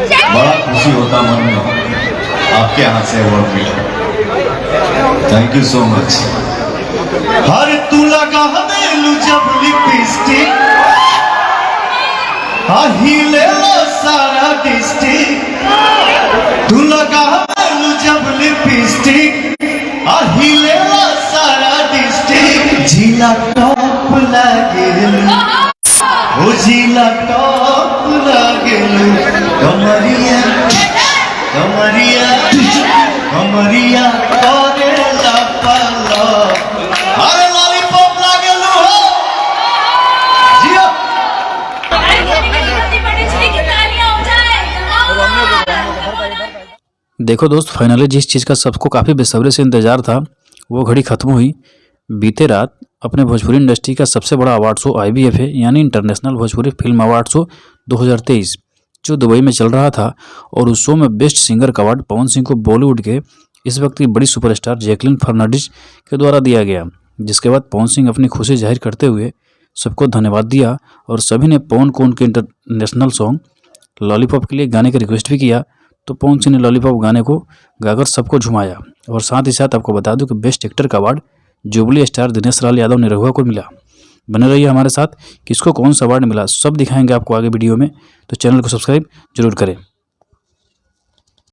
बड़ा खुशी होता मन में आपके हाथ से अवार्ड मिला। Thank you so much. हर तू लगा देलू जब लिपस्टिक हिले लो सारा डिस्ट्रिक्ट। तू लगा देलू जब लिपस्टिक हिले लो सारा डिस्ट्रिक्ट। जिला टॉप लागेलू ओ जिला टॉप लागेलू। कमरिया कमरिया कमरिया करेला पालो। अरे लॉलीपॉप लागेलू हो जियो। देखो दोस्त, फाइनली जिस चीज़ का सबको काफ़ी बेसब्री से इंतज़ार था वो घड़ी ख़त्म हुई। बीते रात अपने भोजपुरी इंडस्ट्री का सबसे बड़ा अवार्ड शो IBFA यानी international Bhojpuri film award show 2023 जो दुबई में चल रहा था, और उस शो में बेस्ट सिंगर का अवार्ड पवन सिंह को बॉलीवुड के इस वक्त की बड़ी सुपरस्टार जैकलीन फर्नांडिस के द्वारा दिया गया। जिसके बाद पवन सिंह अपनी खुशी जाहिर करते हुए सबको धन्यवाद दिया, और सभी ने पवन को उनके इंटरनेशनल सॉन्ग लॉलीपॉप के लिए गाने का रिक्वेस्ट भी किया। तो पवन सिंह ने लॉलीपॉप गाने को गाकर सबको झुमाया। और साथ ही साथ आपको बता दूं कि बेस्ट एक्टर का award jubilee star Dinesh Lal Yadav Nirahua को मिला। बने रहिए हमारे साथ, किसको कौन सा अवार्ड मिला सब दिखाएंगे आपको आगे वीडियो में, तो चैनल को सब्सक्राइब जरूर करें।